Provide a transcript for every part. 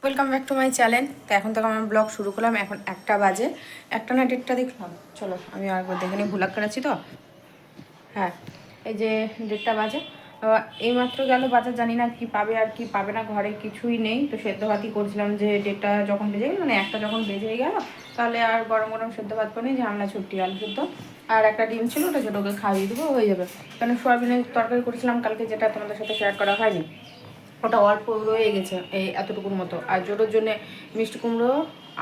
Welcome back to my channel. তো এখন থেকে আমার ব্লগ শুরু করলাম। এখন 1টা বাজে, 1টা না 1:30 দেখলাম। চলো আমি আরেকবার দেখে নিই, ভুলাক করাচ্ছি তো। হ্যাঁ, এই যে 1:30 বাজে। এইমাত্র গেল বাজার, জানি না কি পাবে আর কি পাবে না, ঘরে কিছুই নেই। তো সেদ্ধ ভাতই করছিলাম, যে 1:30 যখন বেজে গেল, মানে 1টা যখন বেজেই গেল, তাহলে আর গরম গরম সেদ্ধ ভাত করে নিই, ঝামলা ছুটি আলু সেদ্ধ আর একটা ডিম ছিল, ওটা ছোটোকে খাইয়ে দেবো, হয়ে যাবে। কারণ সোয়াবিনের তরকারি করেছিলাম কালকে, যেটা তোমাদের সাথে শেয়ার করা হয়নি, ওটা অল্প রয়ে গেছে এই এতটুকুর মতো। আর জোটোর জন্য মিষ্টি কুমড়ো,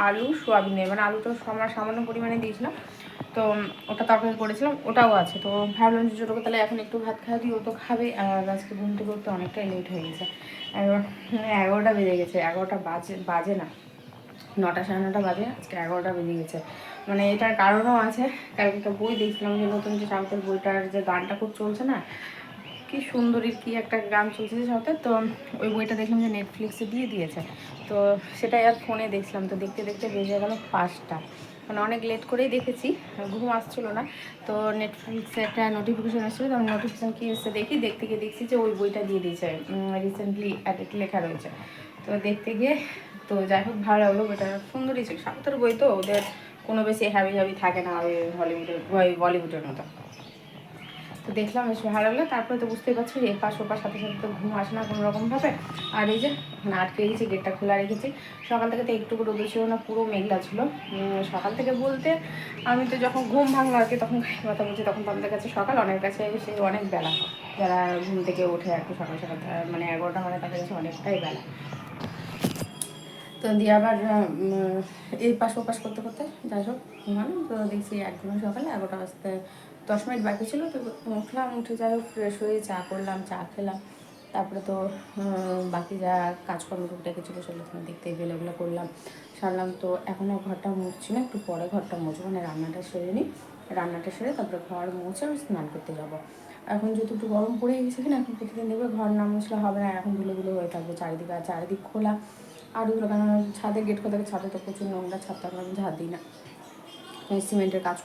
আলু, সোয়াবিনের, মানে আলুটা সামান্য পরিমাণে দিয়েছিলাম, তো ওটা তরকারি করেছিলাম, ওটাও আছে। তো ভাবলাম যে জোটোকে তাহলে এখন একটু ভাত খাওয়া দিই, ও তো খাবে। আর আজকে ঘুম থেকে উঠতে অনেকটাই লেট হয়ে গেছে, 11টা বেজে গেছে। 11টা বাজে না, 9টা সাড়ে 9টা বাজে, আজকে 11টা বেজে গেছে। মানে এটার কারণও আছে, কালকে একটা বই দেখছিলাম, যে নতুন যে সাউথের বইটার যে গানটা খুব চলছে না, কি সুন্দরীর কি একটা গান চলছে যে সাথে, তো ওই বইটা দেখলাম যে নেটফ্লিক্সে দিয়ে দিয়েছে। তো সেটাই আর ফোনে দেখছিলাম, তো দেখতে দেখতে বেজে গেল 5টা। মানে অনেক লেট করেই দেখেছি, ঘুম আসছিলো না। তো নেটফ্লিক্সে একটা নোটিফিকেশান এসেছিলো, তো আমি নোটিফিকেশান কী এসে দেখতে গিয়ে দেখছি যে ওই বইটা দিয়ে দিয়েছে, রিসেন্টলি অ্যাডেড লেখা রয়েছে। তো দেখতে গিয়ে, তো যাই হোক ভালো লাগলো, বইটা সুন্দরই ছিল। সাউথের বই তো ওদের কোনো বেশি হ্যাবি থাকে না ওই হলিউডের, ওই বলিউডের মতো। তো দেখলাম বেশ ভালো লাগলো। তারপরে তো বুঝতেই পারছি, এপাশ ওপাশ সাথে সাথে তো ঘুম আসে না কোনো রকমভাবে। আর এই যে মানে আটকে গেছি, গেটটা খোলা রেখেছি। সকাল থেকে তো একটু রোদ ছিল না, পুরো মেঘলা ছিল। সকাল থেকে বলতে আমি তো যখন ঘুম ভাঙলো আর কি, তখন কথা বলছি, তখন তোমাদের কাছে সকাল, অনেক কাছে সেই অনেক বেলা। যারা ঘুম থেকে ওঠে আর কি সকাল সকাল, মানে 11টা, মানে তাদের কাছে অনেকটাই বেলা। তো দিয়ে আবার এই পাশ ওপাশ করতে করতে যাই হোক ঘুমালাম। তো দেখছি একদম সকালে 11টা বাজতে 10 মিনিট বাকি ছিল। তো উঠলাম, উঠে যাই হোক ফ্রেশ হয়ে চা করলাম, চা খেলাম। তারপরে তো বাকি যা কাজকর্ম টুকটাকি ছিল সেগুলো তোমার দেখতে গেলে এগুলো করলাম, সারলাম। তো এখনও ঘরটা মুছছি না, একটু পরে ঘরটা মুছবো, মানে রান্নাটা সেরে নিই। রান্নাটা সেরে তারপরে ঘর মুছে আমি স্নান করতে যাবো। এখন যেহেতু একটু গরম পড়ে গেছে কিনা, এখন প্রতিদিন দেখবে ঘর না মুছলে হবে না, এখন ধুলো ধুলো হয়ে থাকবে চারিদিকে, আর চারিদিক খোলা। আর ওগুলো কেন, ছাদে গেট খোলা থাকে, ছাদে তো প্রচুর নোংরা, ছাদটা আমি ঝাড় দিই না। সিমেন্টের কাজ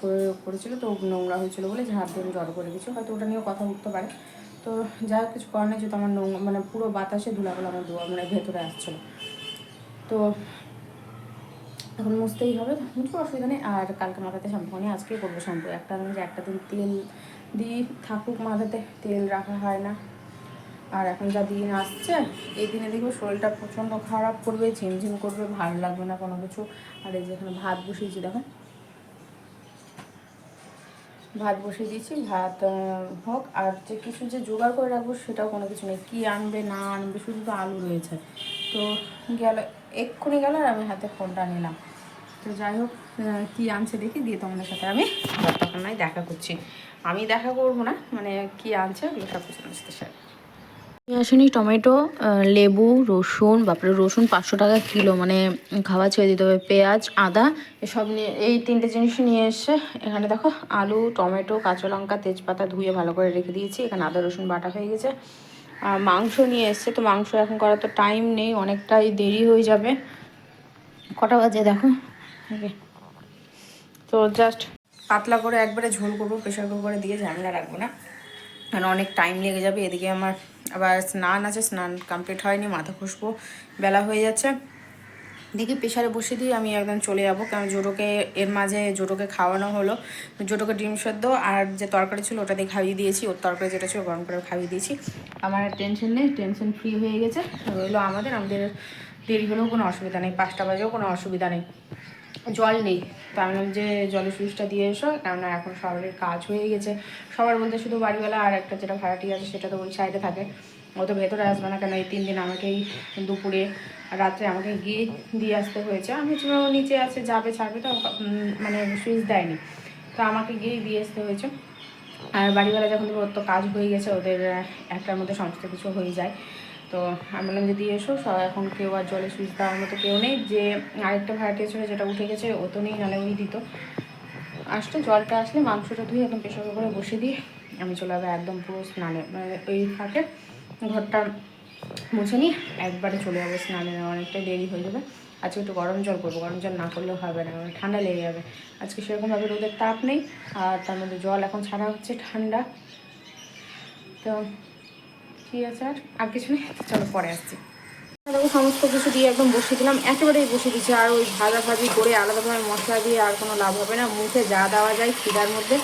করেছিল, তো নোংরা হয়েছিল বলে ঝাড় দিয়ে আমি জড়ো করে গেছি, হয়তো ওটা নিয়েও কথা উঠতে পারে। তো যা কিছু করার নেই, যেহেতু আমার মানে পুরো বাতাসে ধুলাগুলো আমার মানে ভেতরে আসছিলো। তো এখন মুছতেই হবে, মুছবো, অসুবিধা নেই। আর কালকে মাথাতে শ্যাম্পু নিয়ে আজকেই করবো শ্যাম্পু। একটা আমি যে একটা দিন তেল দিই থাকুক মাথাতে, তেল রাখা হয় না। আর এখন যা দিন আসছে, এই দিনে দেখবো শরীরটা প্রচণ্ড খারাপ করবে, ঝিমঝিম করবে, ভালো লাগবে না কোনো কিছু। আর এই যে এখানে ভাত বসিয়েছি, দেখো ভাত বসিয়ে দিয়েছি, ভাত হোক। আর যে কিছু যে জোগাড় করে রাখবো সেটাও কোনো কিছু নেই, কী আনবে না আনবে, শুধু তো আলু রয়েছে। তো গেল, এক্ষুনি গেল, আর আমি হাতে ফোনটা নিলাম। তো যাই হোক, কী আনছে দেখি, দিয়ে তোমাদের সাথে আমি তখন নয় দেখা করছি। আমি দেখা করবো না, মানে কী আনছে ওগুলো সব কিছু আসতে সাথে আসেনি। টমেটো, লেবু, রসুন, বাপরে রসুন 500 টাকা কিলো, মানে খাওয়া ছেড়ে দিতে হবে। পেঁয়াজ, আদা, এসব নিয়ে, এই 3টে জিনিস নিয়ে এসে এখানে দেখো, আলু, টমেটো, কাঁচা লঙ্কা, তেজপাতা ধুয়ে ভালো করে রেখে দিয়েছি। এখানে আদা রসুন বাটা হয়ে গেছে। আর মাংস নিয়ে এসছে, তো মাংস এখন করার তো টাইম নেই, অনেকটাই দেরি হয়ে যাবে। কটা বাজে দেখো, তো জাস্ট পাতলা করে একবারে ঝোল করবো, প্রেশার কুকারে দিয়ে ঝামেলা রাখবো না, কারণ অনেক টাইম লেগে যাবে। এদিকে আমার আবার স্নান আছে, স্নান কমপ্লিট হয়নি, মাথা খুশবো, বেলা হয়ে যাচ্ছে। দেখি প্রেশারে বসে দিয়ে আমি একদম চলে যাবো, কারণ জোটোকে এর মাঝে জোটোকে খাওয়ানো হলো। জোটোকে ডিম সেদ্ধ আর যে তরকারি ছিল ওটা দিয়ে খাইয়ে দিয়েছি, ওর তরকারি যেটা ছিল গরম করে খাইয়ে দিয়েছি। আমার টেনশন নেই, টেনশন ফ্রি হয়ে গেছে। রইলো আমাদের দেরি হলেও কোনো অসুবিধা নেই, 5টা বাজেও কোনো অসুবিধা নেই। জল নেই, তো আমি বললাম যে জলের সুইচটা দিয়ে এসো, কেননা এখন সবার কাজ হয়ে গেছে। সবার বলতে শুধু বাড়িওয়ালা আর একটা যেটা ভাড়াটি আছে সেটা তো ওই সাইডে থাকে, ও তো ভেতরে আসবে না, কেন এই 3 দিন আমাকেই দুপুরে রাত্রে আমাকে গিয়ে দিয়ে আসতে হয়েছে। আমি ও নিচে আছে, যাবে ছাড়বে, তো মানে সুইচ দেয়নি, তো আমাকে গিয়েই দিয়ে আসতে হয়েছে। আর বাড়িওয়ালা যখন ওর তো কাজ হয়ে গেছে, ওদের একটার মধ্যে সমস্ত কিছু হয়ে যায়। তো আমি বললাম যে দিয়ে এসো, এখন কেউ আর জলে সুইচ দেওয়ার মতো কেউ নেই। যে আরেকটা ভাড়াটি ছিল যেটা উঠে গেছে, ও তো নেই, নাহলে ওই দিত। আসলে জলটা আসলে মাংসটা ধুয়ে একদম প্রেশার কুকারে বসে দিয়ে আমি চলে যাবো একদম পুরো স্নানে, মানে ওই ফাঁকে ঘরটা মুছে নিয়ে একবারে চলে যাবো স্নানে, অনেকটাই দেরি হয়ে যাবে। আজকে একটু গরম জল করবো, গরম জল না করলেও হবে না, মানে ঠান্ডা লেগে যাবে। আজকে সেরকমভাবে রোদের তাপ নেই, আর তার মধ্যে জল এখন ছাড়া হচ্ছে ঠান্ডা। তো ঠিক আছে, আর কিছু নেই, চলো পরে আসছি। দেখো সমস্ত কিছু দিয়ে একদম বসিয়ে দিলাম, একেবারেই বসিয়ে দিচ্ছি। আর ওই ভাজাভাজি করে আলাদাভাবে মশলা দিয়ে আর কোনো লাভ হবে না। মুখে যা দেওয়া যায় খিদার মধ্যে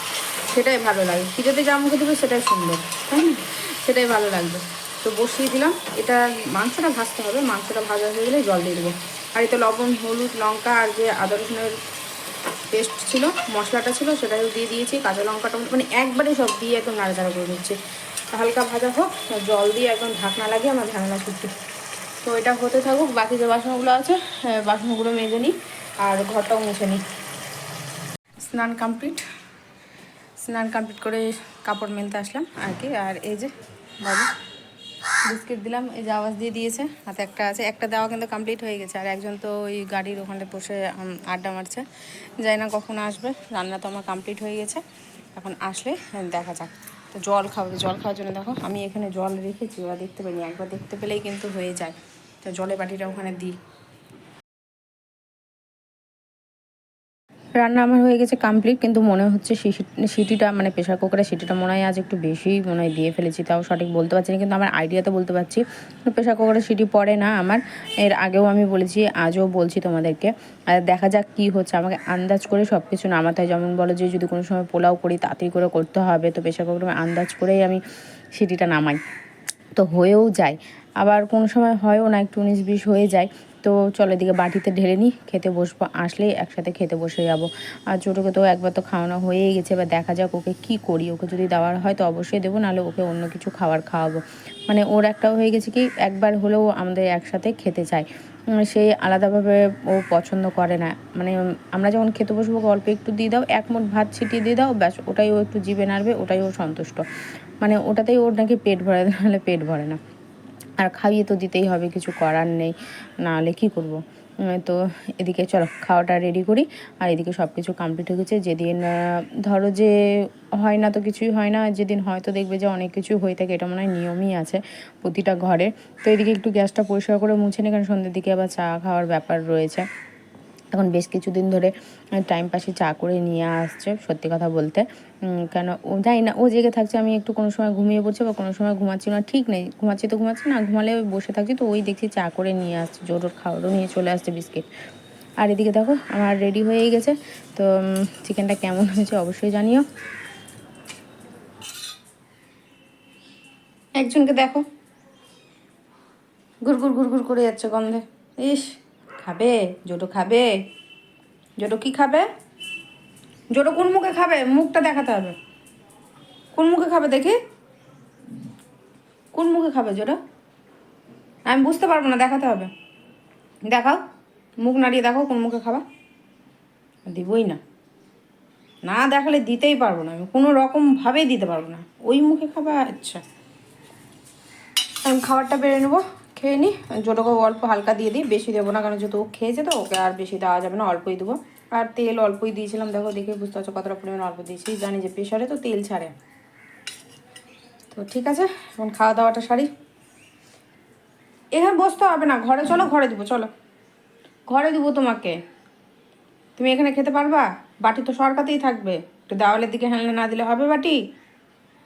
সেটাই ভালো লাগে, খিদেতে যা মুখে দেবে সেটাই সুন্দর, তাই না? সেটাই ভালো লাগবে। তো বসিয়ে দিলাম। এটা মাংসটা ভাজতে হবে, মাংসটা ভাজা হয়ে গেলে জল দিয়ে দেবো। আর এতে লবণ, হলুদ, লঙ্কা আর যে আদা রসুনের পেস্ট ছিল, মশলাটা ছিল, সেটাও দিয়ে দিয়েছি। কাঁচা লঙ্কাটা মানে একবারে সব দিয়ে একদম নাড়াচাড়া করে দিচ্ছি। হালকা ভাজা হোক, জল দিয়ে একদম ঢাকনা লাগিয়ে আমার ঝামেলা করছি। তো এটা হতে থাকুক, বাকি যে বাসনগুলো আছে বাসনগুলো মেজে নিই আর ঘরটাও মুছে নিই। স্নান কমপ্লিট করে কাপড় মেলতে আসলাম আর কি। আর এই যে বাবু বিস্কিট দিলাম, এই যে আওয়াজ দিয়ে দিয়েছে, হাতে একটা আছে, একটা দেওয়া কিন্তু কমপ্লিট হয়ে গেছে। আর একজন তো ওই গাড়ির ওখানে বসে আড্ডা মারছে, জানি না কখন আসবে। রান্না তো আমার কমপ্লিট হয়ে গেছে, এখন আসলে দেখা যাক। তো জল খাওয়ার জন্য দেখো আমি এখানে জল রেখেছি, ওরা দেখতে পাইনি, একবার দেখতে পেলেই কিন্তু হয়ে যায়। তো জলের বাটিটা ওখানে দিই। রান্না আমার হয়ে গেছে কমপ্লিট, কিন্তু মনে হচ্ছে সিটিটা মানে প্রেশার কুকারের সিটিটা মনে হয় আজ একটু বেশি মনে হয় দিয়ে ফেলেছি, তাও সঠিক বলতে পারছি না, কিন্তু আমার আইডিয়াতে বলতে পারছি প্রেশার কুকারের সিটি পড়ে না আমার। এর আগেও আমি বলেছি, আজও বলছি তোমাদেরকে। আর দেখা যাক কী হচ্ছে, আমাকে আন্দাজ করে সব কিছু নামাতে হয়। যেমন বলো যে যদি কোনো সময় পোলাও করি তাড়াতাড়ি করে করতে হবে, তো প্রেশার কুকারে আন্দাজ করেই আমি সিটিটা নামাই, তো হয়েও যায়। আবার কোনো সময় হয়ও না, একটু 19-20 হয়ে যায়। তো চলো এদিকে বাটিতে ঢেলে নিই, খেতে বসবো, আসলেই একসাথে খেতে বসে যাব। আর ছোটোকে তো একবার তো খাওয়ানো হয়েই গেছে, এবার দেখা যাক ওকে কী করি। ওকে যদি দেওয়ার হয় তো অবশ্যই দেবো, নাহলে ওকে অন্য কিছু খাওয়াবো। মানে ওর একটাও হয়ে গেছে কি, একবার হলেও আমাদের একসাথে খেতে চায়। সে আলাদাভাবে ও পছন্দ করে না। মানে আমরা যখন খেতে বসবো অল্প একটু দিয়ে দাও, এক মুঠ ভাত ছিটিয়ে দিয়ে দাও, ব্যাস ওটাই ও একটু জিভে নাড়বে, ওটাই ও সন্তুষ্ট। মানে ওটাতেই ওর নাকি পেট ভরে, নাহলে পেট ভরে না। আর খাইয়ে তো দিতেই হবে, কিছু করার নেই, নাহলে কী করবো। তো এদিকে চলো খাওয়াটা রেডি করি। আর এদিকে সব কিছু কমপ্লিট হয়ে গেছে। যেদিন ধরো যে হয় না তো কিছুই হয় না, যেদিন হয়তো দেখবে যে অনেক কিছু হয়ে থাকে, এটা মনে হয় নিয়মই আছে প্রতিটা ঘরে। তো এদিকে একটু গ্যাসটা পরিষ্কার করে মুছে নিই, কারণ সন্ধ্যের দিকে আবার চা খাওয়ার ব্যাপার রয়েছে। এখন বেশ কিছুদিন ধরে টাইম পাসে চা করে নিয়ে আসছে, সত্যি কথা বলতে। কেন ও জানি না, ও জেগে থাকছে, আমি একটু কোনো সময় ঘুমিয়ে পড়ছি বা কোনো সময় ঘুমাচ্ছি না, ঠিক নেই, ঘুমাচ্ছি তো ঘুমাচ্ছি, না ঘুমালে ওই বসে থাকছি, তো ওই দেখছি চা করে নিয়ে আসছে, জোর খাওয়ারও নিয়ে চলে আসছে বিস্কিট। আর এদিকে দেখো আমার রেডি হয়েই গেছে। তো চিকেনটা কেমন হয়েছে অবশ্যই জানিও। একজনকে দেখো ঘুর করে যাচ্ছে গন্ধে। ইস, খাবে জোটো, খাবে জোটো, কি খাবে জোটো? কোন মুখে খাবে? মুখটা দেখাতে হবে, কোন মুখে খাবে দেখি, কোন মুখে খাবে জোটো? আমি বুঝতে পারবো না, দেখাতে হবে। দেখাও, মুখ নাড়িয়ে দেখাও কোন মুখে খাবা। দিবই না, না দেখালে দিতেই পারবো না, আমি কোনো রকমভাবেই দিতে পারবো না। ওই মুখে খাবা, আচ্ছা। আমি খাবারটা বেড়ে নেবো, খেয়ে নিই। জোটোকে অল্প হালকা দিয়ে দিই, বেশি দেবো না, কারণ যেহেতু ও খেয়েছে তো ওকে আর বেশি দেওয়া যাবে না, অল্পই দেবো। আর তেল অল্পই দিয়েছিলাম, দেখো দেখে বুঝতে পারছো কতটা পরিমাণে অল্প দিয়েছি, জানি যে প্রেশারে তো তেল ছাড়ে। তো ঠিক আছে, এখন খাওয়া দাওয়াটা সারি। এখানে বসতে হবে না, ঘরে চলো, ঘরে দিব, চলো ঘরে দিব তোমাকে। তুমি এখানে খেতে পারবা? বাটি তো সরকাতেই থাকবে, একটু দেওয়ালের দিকে হেলনে না দিলে হবে বাটি?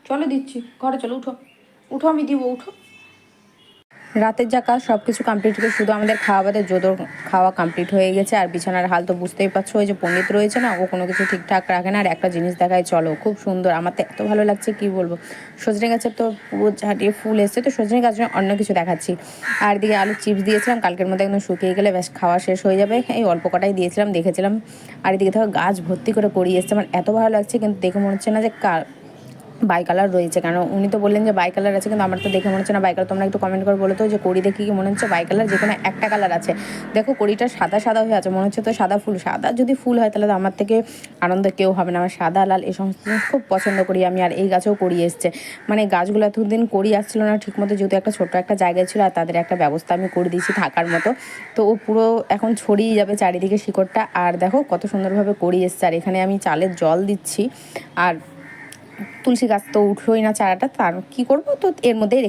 চলো দিচ্ছি, ঘরে চলো, উঠো উঠো, আমি দিব, উঠো। রাতের যা কাজ সব কিছু কমপ্লিট হয়ে শুধু আমাদের খাওয়া বাদে জোদর খাওয়া কমপ্লিট হয়ে গেছে। আর বিছানার হাল তো বুঝতেই পারছো, ওই যে পণ্ডিত রয়েছে না, ও কোনো কিছু ঠিকঠাক রাখে না। আর একটা জিনিস দেখায়, চলো, খুব সুন্দর, আমার তো এত ভালো লাগছে কি বলবো। সজনে গাছের তো পুরো ঝাঁটিয়ে ফুল এসছে, তো সজনে গাছ অন্য কিছু দেখাচ্ছি। আর এদিকে আলুর চিপস দিয়েছিলাম, কালকের মধ্যে একদম শুকিয়ে গেলে ব্যাস খাওয়া শেষ হয়ে যাবে, এই অল্প কটাই দিয়েছিলাম, দেখেছিলাম। আর এদিকে দেখো গাছ ভর্তি করে করি এসছে, আমার এত ভালো লাগছে, কিন্তু দেখে মনে হচ্ছে না যে বাই কালার রয়েছে, কারণ উনি তো বললেন যে বাই কালার আছে, কিন্তু আমার তো দেখে মনে হচ্ছে না বাই কালার। তোমরা একটু কমেন্ট করে বলো তো যে কড়ি দেখে কি মনে হচ্ছে বাই কালার, যেখানে একটা কালার আছে। দেখো কড়িটা সাদা সাদা হয়ে আছে, মনে হচ্ছে তো সাদা ফুল। সাদা যদি ফুল হয় তাহলে তো আমার থেকে আনন্দ কেউ হবে না। আমার সাদা লাল এই সমস্ত জিনিস খুব পছন্দ করি আমি। আর এই গাছেও কড়ি এসছে, মানে গাছগুলো এতদিন কড়ি আসছিল না ঠিক মতো, যেহেতু একটা ছোট্ট একটা জায়গায় ছিল, আর তাদের একটা ব্যবস্থা আমি করে দিয়েছি থাকার মতো। তো ও পুরো এখন ছড়িয়ে যাবে চারিদিকে শিকড়টা। আর দেখো কত সুন্দরভাবে কড়ি এসছে। আর এখানে আমি চালের জল দিচ্ছি, আর তুলসী গাছ তো উঠলোই না চারাটা, তার কি করবো, তো এর মধ্যেই